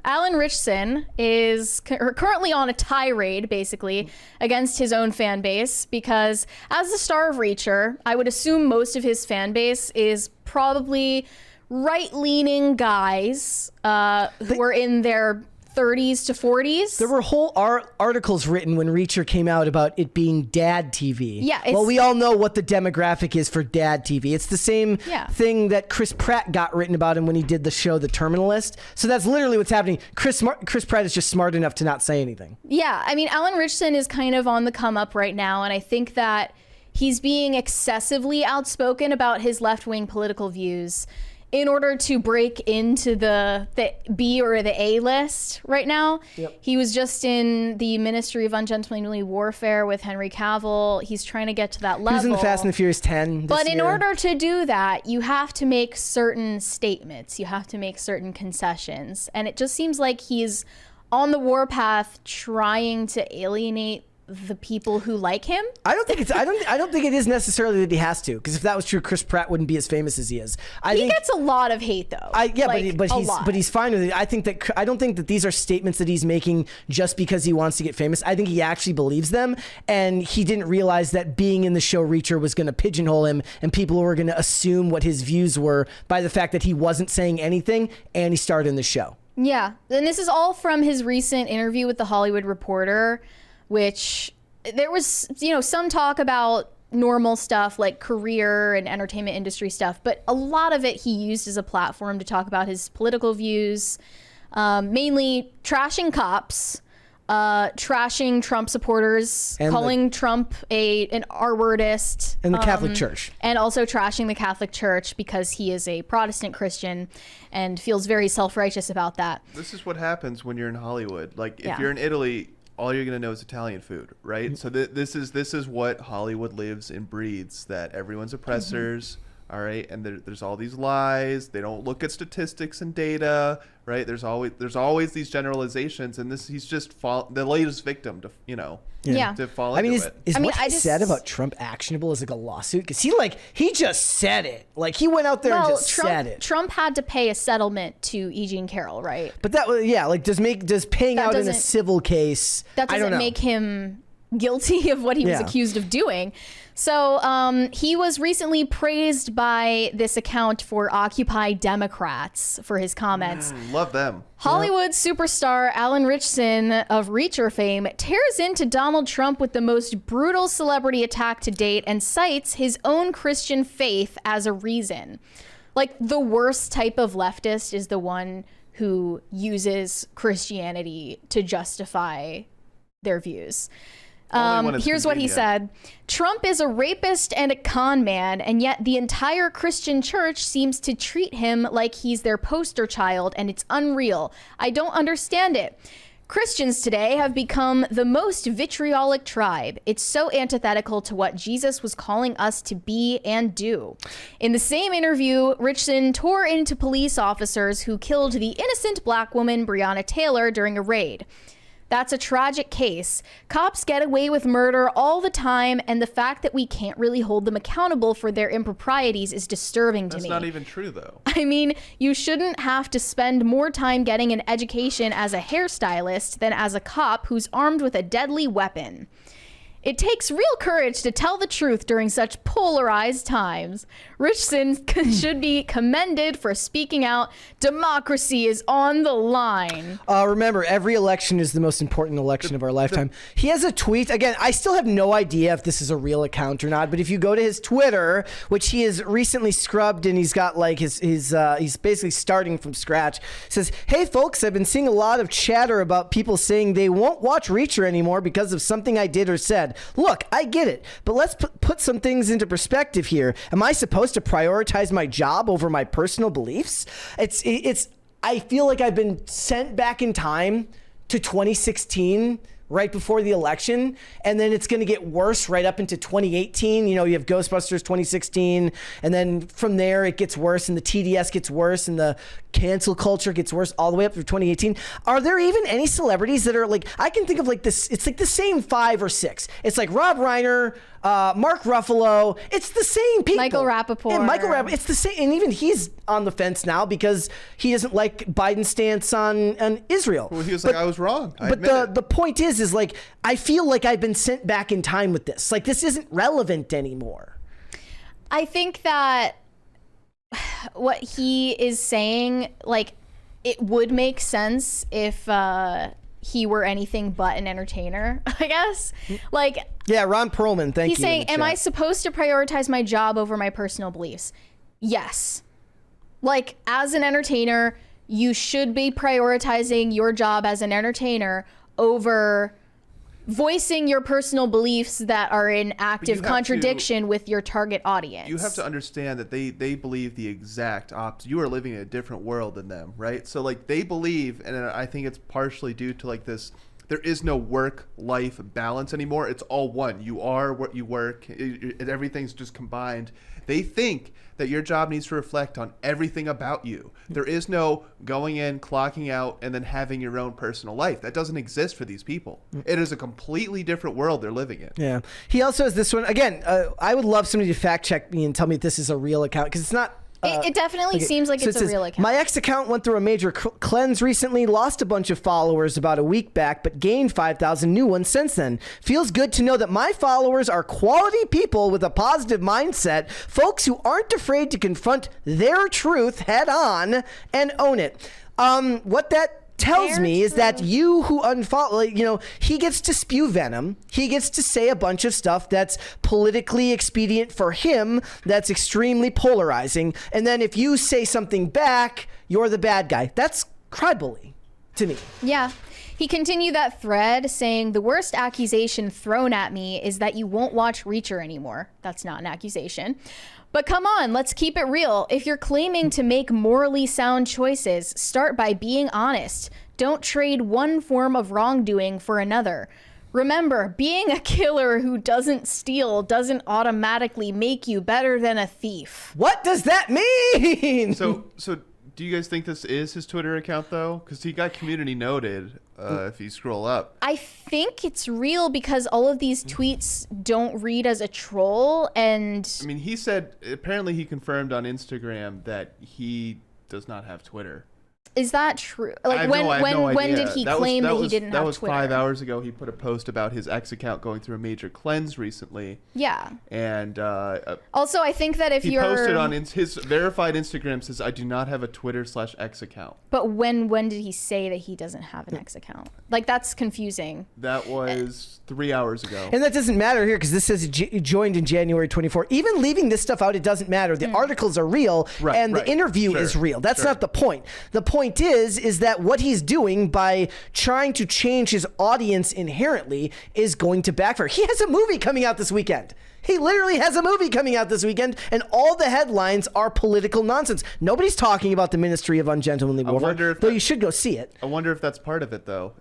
Alan Ritchson is currently on a tirade, basically, against his own fan base because as the star of Reacher, I would assume most of his fan base is probably right-leaning guys who are in their 30s to 40s. There were whole articles written when Reacher came out about it being dad TV. Yeah. Well, we all know what the demographic is for dad TV. It's the same thing that Chris Pratt got written about him when he did the show The Terminalist. So that's literally what's happening. Chris Pratt is just smart enough to not say anything. Yeah. I mean, Alan Ritchson is kind of on the come up right now, and I think that he's being excessively outspoken about his left-wing political views in order to break into the B or the A list right now. Yep. He was just in the Ministry of Ungentlemanly Warfare with Henry Cavill. He's trying to get to that level. He was in the Fast and the Furious 10 But in year. order to do that, you have to make certain statements. You have to make certain concessions. And it just seems like he's on the warpath trying to alienate the people who like him. I don't think it is necessarily that he has to, because if that was true, Chris Pratt wouldn't be as famous as he is. He gets a lot of hate though. But he's fine with it. I don't think that these are statements that he's making just because he wants to get famous. I think he actually believes them, and he didn't realize that being in the show Reacher was going to pigeonhole him, and people were going to assume what his views were by the fact that he wasn't saying anything and he starred in the show. Yeah, and this is all from his recent interview with The Hollywood Reporter, which there was, some talk about normal stuff like career and entertainment industry stuff, but a lot of it he used as a platform to talk about his political views, mainly trashing cops, trashing Trump supporters, and calling Trump an R-wordist. And the Catholic Church. And also trashing the Catholic Church because he is a Protestant Christian and feels very self-righteous about that. This is what happens when you're in Hollywood. Like, if you're in Italy, all you're going to know is Italian food, right? So this is what Hollywood lives and breathes, that everyone's oppressors, all right? And there's all these lies. They don't look at statistics and data, right? There's always these generalizations, and he's just the latest victim to, to fall into it. Is what he said about Trump actionable as like a lawsuit? Because he just said it. Like, he went out there and just said it. Trump had to pay a settlement to E. Jean Carroll, right? But that was, does paying out in a civil case, that doesn't make him guilty of what he was accused of doing. So he was recently praised by this account for Occupy Democrats for his comments. Love them. Hollywood superstar Alan Ritchson of Reacher fame tears into Donald Trump with the most brutal celebrity attack to date and cites his own Christian faith as a reason. Like, the worst type of leftist is the one who uses Christianity to justify their views. Here's what he said. Trump is a rapist and a con man, and yet the entire Christian church seems to treat him like he's their poster child, and it's unreal. I don't understand it. Christians today have become the most vitriolic tribe. It's so antithetical to what Jesus was calling us to be and do. In the same interview, Ritchson tore into police officers who killed the innocent black woman Breonna Taylor during a raid. That's a tragic case. Cops get away with murder all the time, and the fact that we can't really hold them accountable for their improprieties is disturbing to me. That's not even true, though. I mean, you shouldn't have to spend more time getting an education as a hairstylist than as a cop who's armed with a deadly weapon. It takes real courage to tell the truth during such polarized times. Ritchson should be commended for speaking out. Democracy is on the line. Remember, every election is the most important election of our lifetime. He has a tweet. Again, I still have no idea if this is a real account or not, but if you go to his Twitter, which he has recently scrubbed, and he's got like he's basically starting from scratch, says, "Hey folks, I've been seeing a lot of chatter about people saying they won't watch Reacher anymore because of something I did or said. Look, I get it, but let's put some things into perspective here. Am I supposed to prioritize my job over my personal beliefs?" I feel like I've been sent back in time to 2016, right before the election, and then it's going to get worse right up into 2018. You have Ghostbusters 2016, and then from there it gets worse, and the TDS gets worse, and the cancel culture gets worse all the way up through 2018. Are there even any celebrities that are like, I can think of like this, it's like the same 5 or 6. It's like Rob Reiner, Mark Ruffalo. It's the same people. Michael Rappaport. And Michael Rappaport. It's the same. And even he's on the fence now because he doesn't like Biden's stance on Israel. Well, he was like, I was wrong. But the point is like, I feel like I've been sent back in time with this. Like, this isn't relevant anymore. I think that what he is saying, like, it would make sense if he were anything but an entertainer, I guess. Like, yeah, Ron Perlman, thank you. He's saying, am I supposed to prioritize my job over my personal beliefs? Yes. Like, as an entertainer, you should be prioritizing your job as an entertainer over voicing your personal beliefs that are in active contradiction with your target audience. You have to understand that they believe the exact opposite. You are living in a different world than them, right? So like they believe, and I think it's partially due to like this, there is no work-life balance anymore. It's all one. You are what you work. Everything's just combined. They think that your job needs to reflect on everything about you. There is no going in, clocking out, and then having your own personal life. That doesn't exist for these people. It is a completely different world they're living in. Yeah. He also has this one. Again, I would love somebody to fact check me and tell me if this is a real account, because it's not. It definitely seems like it's a real account. My ex account went through a major cleanse recently, lost a bunch of followers about a week back, but gained 5,000 new ones since then. Feels good to know that my followers are quality people with a positive mindset, folks who aren't afraid to confront their truth head on and own it. What that tells me is that you who unfollow, he gets to spew venom. He gets to say a bunch of stuff that's politically expedient for him, that's extremely polarizing. And then if you say something back, you're the bad guy. That's crybully to me. Yeah. He continued that thread saying, the worst accusation thrown at me is that you won't watch Reacher anymore. That's not an accusation. But come on, let's keep it real. If you're claiming to make morally sound choices, start by being honest. Don't trade one form of wrongdoing for another. Remember, being a killer who doesn't steal doesn't automatically make you better than a thief. What does that mean? So do you guys think this is his Twitter account, though? Because he got community noted, if you scroll up. I think it's real because all of these tweets don't read as a troll. And I mean, he said, apparently he confirmed on Instagram that he does not have Twitter. Is that true? Like, when did he claim that he didn't have Twitter? That was 5 hours ago. He put a post about his ex account going through a major cleanse recently. Yeah. And also, I think that if he posted on his verified Instagram, says, I do not have a Twitter/X account. But when did he say that he doesn't have an X account? Like, that's confusing. That was 3 hours ago. And that doesn't matter here because this says he joined in January 24. Even leaving this stuff out, it doesn't matter. The articles are real and the interview is real. That's not the point. The point is that what he's doing by trying to change his audience inherently is going to backfire. He has a movie coming out this weekend. He literally has a movie coming out this weekend, and all the headlines are political nonsense. Nobody's talking about the Ministry of Ungentlemanly Warfare, though you should go see it. I wonder if that's part of it, though.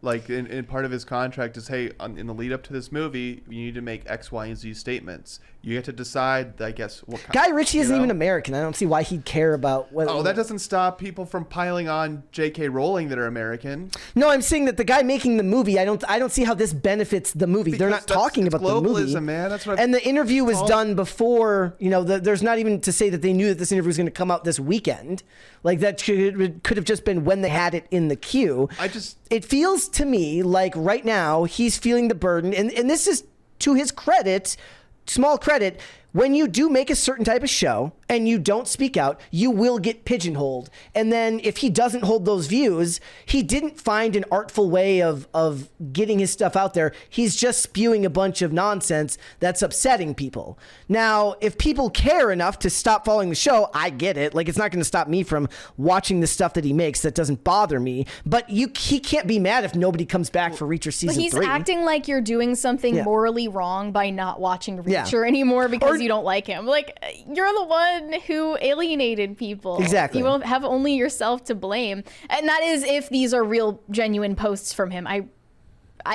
Like in part of his contract is, hey, in the lead up to this movie, you need to make X, Y, and Z statements. You get to decide, I guess, what kind. Guy Ritchie isn't even American. I don't see why he'd care about whether. Oh, that doesn't stop people from piling on J.K. Rowling that are American. No, I'm saying that the guy making the movie, I don't see how this benefits the movie. They're not talking about the movie. Globalism, man. That's what. And the interview was done before. There's not even to say that they knew that this interview was going to come out this weekend. Like that could have just been when they had it in the queue. It feels to me like right now he's feeling the burden, and this is to his credit, small credit. When you do make a certain type of show and you don't speak out, you will get pigeonholed. And then if he doesn't hold those views, he didn't find an artful way of getting his stuff out there. He's just spewing a bunch of nonsense that's upsetting people. Now, if people care enough to stop following the show, I get it. Like, it's not going to stop me from watching the stuff that he makes. That doesn't bother me. But he can't be mad if nobody comes back for Reacher season 3. But he's acting like you're doing something morally wrong by not watching Reacher anymore because you don't like him. Like, you're the one who alienated people. Exactly. You will have only yourself to blame. And that is if these are real, genuine posts from him. I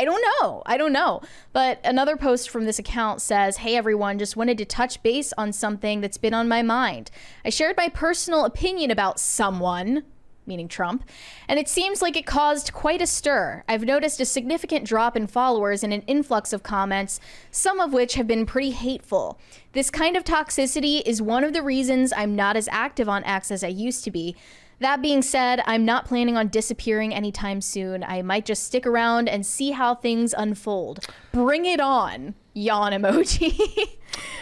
don't know. But another post from this account says, hey everyone, just wanted to touch base on something that's been on my mind. I shared my personal opinion about someone, meaning Trump, and it seems like it caused quite a stir. I've noticed a significant drop in followers and an influx of comments, some of which have been pretty hateful. This kind of toxicity is one of the reasons I'm not as active on X as I used to be. That being said, I'm not planning on disappearing anytime soon. I might just stick around and see how things unfold. Bring it on, yawn emoji.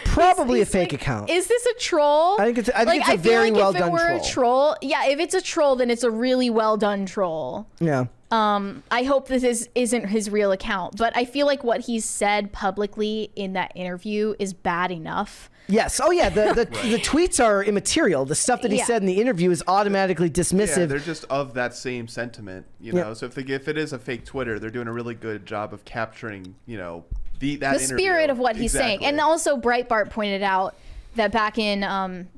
Probably he's a fake like, account. Is this a troll? I think it's a very well done troll. If it were a troll, yeah, if it's a troll, then it's a really well done troll. Yeah. I hope this isn't his real account, but I feel like what he's said publicly in that interview is bad enough. Yes. Oh, yeah. The tweets are immaterial. The stuff that he said in the interview is automatically dismissive. Yeah, they're just of that same sentiment, you know. So if it is a fake Twitter, they're doing a really good job of capturing, you know, the spirit of what he's saying. And also Breitbart pointed out that back in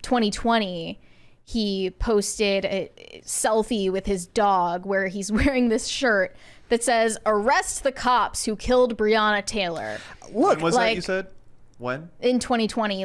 2020, he posted a selfie with his dog where he's wearing this shirt that says, "Arrest the cops who killed Breonna Taylor." Look, when was that you said? When? In 2020,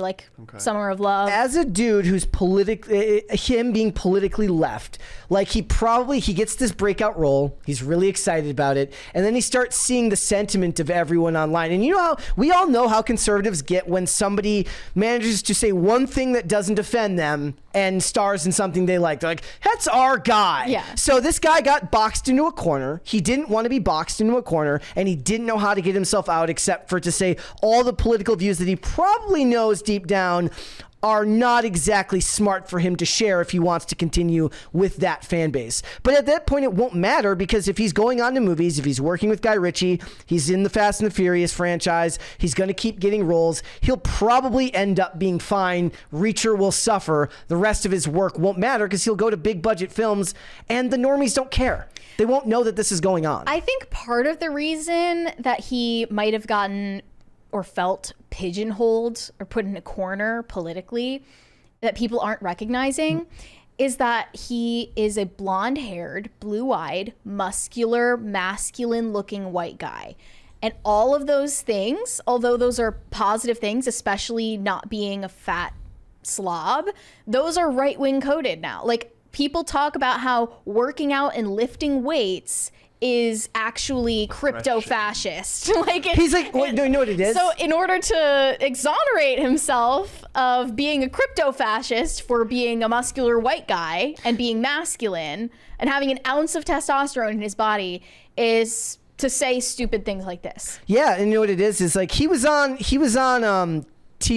Summer of Love. As a dude who's him being politically left, like he gets this breakout role. He's really excited about it. And then he starts seeing the sentiment of everyone online. And you know how we all know how conservatives get when somebody manages to say one thing that doesn't offend them and stars in something they like. They're like, that's our guy. Yeah. So this guy got boxed into a corner. He didn't want to be boxed into a corner, and he didn't know how to get himself out except for to say all the political views that he probably knows deep down are not exactly smart for him to share if he wants to continue with that fan base. But at that point, it won't matter, because if he's going on to movies, if he's working with Guy Ritchie, he's in the Fast and the Furious franchise, he's going to keep getting roles, he'll probably end up being fine. Reacher will suffer. The rest of his work won't matter because he'll go to big budget films, and the normies don't care. They won't know that this is going on. I think part of the reason that he might have gotten or felt pigeonholed or put in a corner politically that people aren't recognizing is that he is a blonde-haired, blue-eyed, muscular, masculine-looking white guy. And all of those things, although those are positive things, especially not being a fat slob, those are right-wing coded now. Like, people talk about how working out and lifting weights is actually crypto-fascist. He's like, you know what it is? So in order to exonerate himself of being a crypto-fascist for being a muscular white guy and being masculine and having an ounce of testosterone in his body is to say stupid things like this. Yeah, and you know what it is? Is like he was on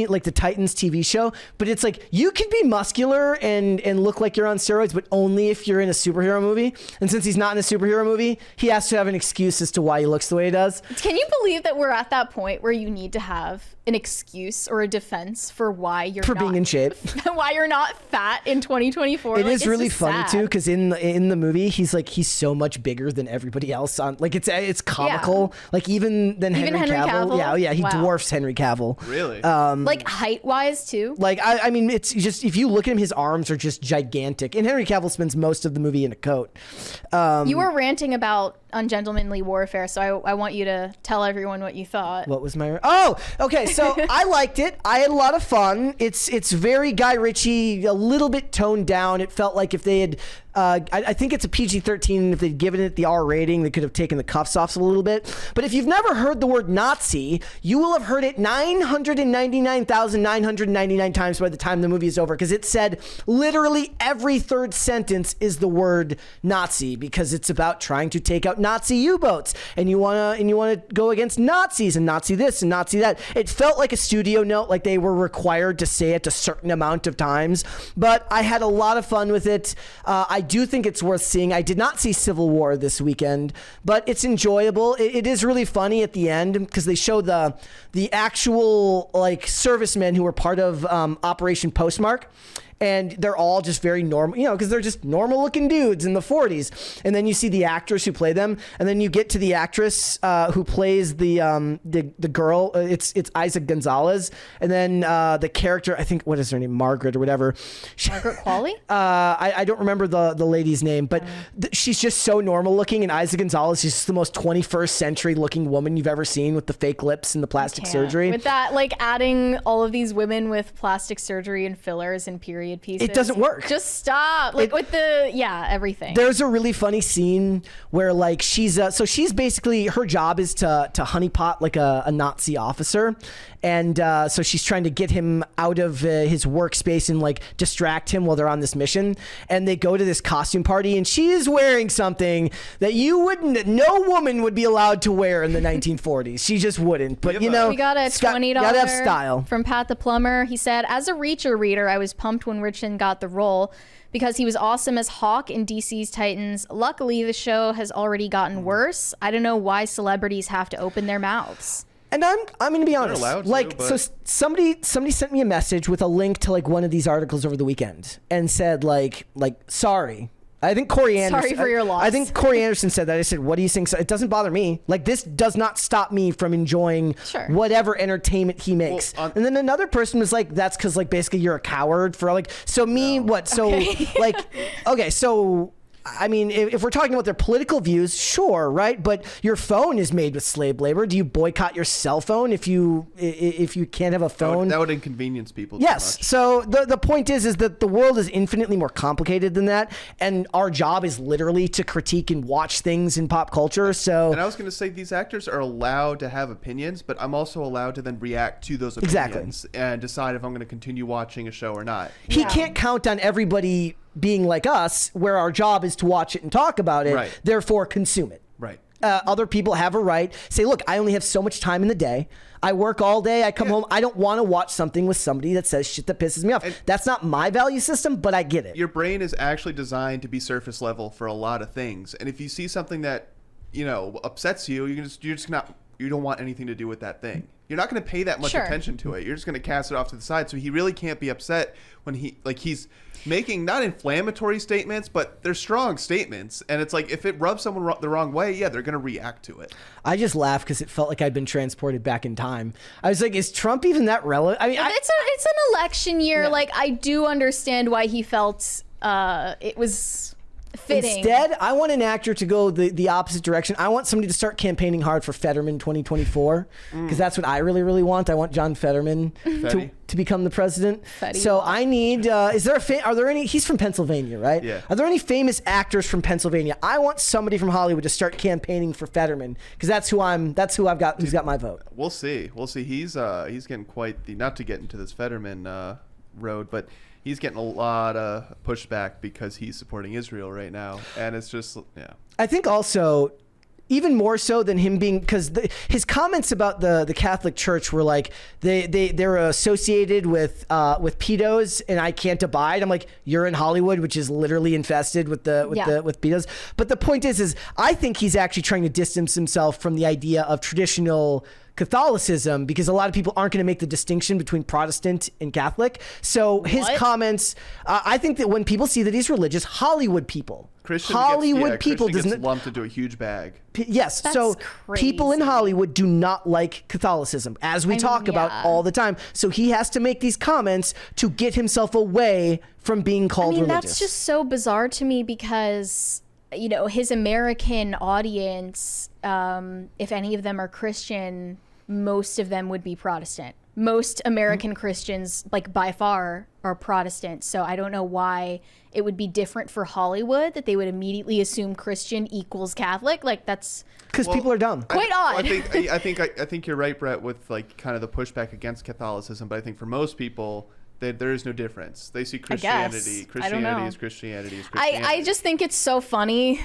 like the Titans TV show, but it's like you can be muscular and look like you're on steroids, but only if you're in a superhero movie. And since he's not in a superhero movie, he has to have an excuse as to why he looks the way he does. Can you believe that we're at that point where you need to have an excuse or a defense for why you're not being in shape, why you're not fat in 2024? It is really funny too, because in the movie he's so much bigger than everybody else on. Like it's comical. Yeah. Like even Henry Cavill. Yeah, he dwarfs Henry Cavill. Really? Like height wise too. Like I mean, it's just if you look at him, his arms are just gigantic, and Henry Cavill spends most of the movie in a coat. You were ranting about Ungentlemanly Warfare, so I want you to tell everyone what you thought. What was my? Oh, okay. So I liked it. I had a lot of fun. It's very Guy Ritchie, a little bit toned down. It felt like if they had. I think it's a PG-13, and if they'd given it the R rating, they could have taken the cuffs off a little bit. But if you've never heard the word Nazi, you will have heard it 999,999 times by the time the movie is over, because it said literally every third sentence is the word Nazi, because it's about trying to take out Nazi U-boats, and you wanna go against Nazis and Nazi this and Nazi that. It felt like a studio note, like they were required to say it a certain amount of times. But I had a lot of fun with it. I do think it's worth seeing. I did not see Civil War this weekend, but it's enjoyable. It is really funny at the end, because they show the actual like servicemen who were part of Operation Postmark. And they're all just very normal, because they're just normal looking dudes in the 40s. And then you see the actors who play them. And then you get to the actress who plays the girl. It's Isaac Gonzalez. And then the character, I think, what is her name? Margaret or whatever. Margaret Qualley? I don't remember the lady's name, but she's just so normal looking. And Isaac Gonzalez is just the most 21st century looking woman you've ever seen, with the fake lips and the plastic surgery. With that, like adding all of these women with plastic surgery and fillers and period period pieces. It doesn't work. Just stop. Like with everything. There's a really funny scene where like she's basically, her job is to honeypot like a Nazi officer. And so she's trying to get him out of his workspace and like distract him while they're on this mission. And they go to this costume party, and she is wearing something that no woman would be allowed to wear in the 1940s. She just wouldn't. But you know, we got a $20 gotta have style from Pat the Plumber. He said, as a Reacher reader, I was pumped when Ritchson got the role because he was awesome as Hawk in DC's Titans. Luckily, the show has already gotten worse. I don't know why celebrities have to open their mouths. And I'm going to be honest. So somebody sent me a message with a link to like one of these articles over the weekend and said like sorry. I think Corey Anderson. Sorry for your loss. I think Corey Anderson said that. I said, what do you think? So it doesn't bother me. Like, this does not stop me from enjoying whatever entertainment he makes. Well, and then another person was like, that's because like basically you're a coward for like. So me, no. What? So like, okay, so. I mean, if we're talking about their political views, sure, right? But your phone is made with slave labor. Do you boycott your cell phone if you can't have a phone? That would inconvenience people. Yes. Too much. So the point is that the world is infinitely more complicated than that, and our job is literally to critique and watch things in pop culture. So, and I was going to say these actors are allowed to have opinions, but I'm also allowed to then react to those opinions and decide if I'm going to continue watching a show or not. He can't count on everybody being like us, where our job is to watch it and talk about it, therefore consume it. Right. Other people have a right. Say, look, I only have so much time in the day. I work all day. I come home. I don't want to watch something with somebody that says shit that pisses me off. And that's not my value system, but I get it. Your brain is actually designed to be surface level for a lot of things. And if you see something that, upsets you, you don't want anything to do with that thing. You're not going to pay that much attention to it. You're just going to cast it off to the side. So he really can't be upset when he's making not inflammatory statements, but they're strong statements. And it's like, if it rubs someone the wrong way, they're going to react to it. I just laughed because it felt like I'd been transported back in time. I was like, is Trump even that relevant? I mean, it's an election year. Yeah. Like, I do understand why he felt it was fitting. Instead, I want an actor to go the opposite direction. I want somebody to start campaigning hard for Fetterman 2024, because that's what I really, really want. I want John Fetterman to become the president. So I need, are there any, he's from Pennsylvania, right? Yeah. Are there any famous actors from Pennsylvania? I want somebody from Hollywood to start campaigning for Fetterman, because that's who I've got, who's got my vote. We'll see. He's getting quite not to get into this Fetterman road, but he's getting a lot of pushback because he's supporting Israel right now. And it's just, I think also, even more so than him being, because his comments about the Catholic Church were like, they're associated with pedos and I can't abide. I'm like, you're in Hollywood, which is literally infested with pedos. But the point is I think he's actually trying to distance himself from the idea of traditional Catholicism, because a lot of people aren't going to make the distinction between Protestant and Catholic. So his comments, I think that when people see that he's religious, Hollywood people gets lumped into a huge bag. Yes. That's so crazy. People in Hollywood do not like Catholicism, as we talk about all the time. So he has to make these comments to get himself away from being called religious. That's just so bizarre to me, because his American audience, if any of them are Christian, most of them would be Protestant. Most American Christians, like by far, are Protestant. So I don't know why it would be different for Hollywood, that they would immediately assume Christian equals Catholic. Like, that's because people are dumb. Quite odd. I think you're right, Brett, with like kind of the pushback against Catholicism. But I think for most people, there is no difference. They see Christianity. Christianity is Christianity. I just think it's so funny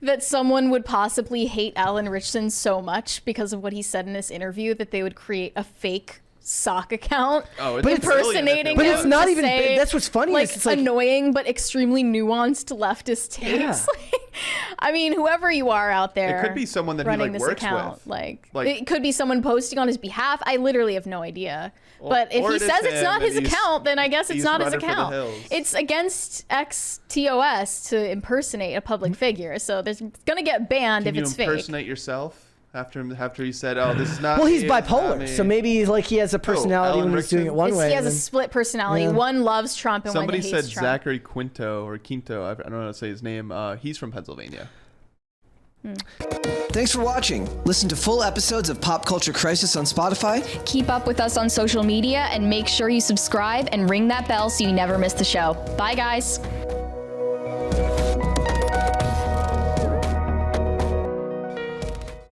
that someone would possibly hate Alan Ritchson so much because of what he said in this interview, that they would create a fake sock account impersonating him. But it's not even. That's what's funny. Like, it's like annoying but extremely nuanced leftist takes. Yeah. I mean, whoever you are out there, it could be someone that he running like this works account. with. Like it could be someone posting on his behalf. I literally have no idea. Well, but if he says it's not his account, then I guess it's not his account. It's against XTOS to impersonate a public figure, so it's gonna get banned if it's fake. Can you impersonate yourself? After he said, "Oh, this is not." Well, he's bipolar, so maybe like he has a personality when he's doing it one way. He has a split personality. Yeah. One loves Trump and one hates Trump. Somebody said Zachary Quinto or Quinto. I don't know how to say his name. He's from Pennsylvania. Thanks for watching. Listen to full episodes of Pop Culture Crisis on Spotify. Keep up with us on social media and make sure you subscribe and ring that bell so you never miss the show. Bye, guys.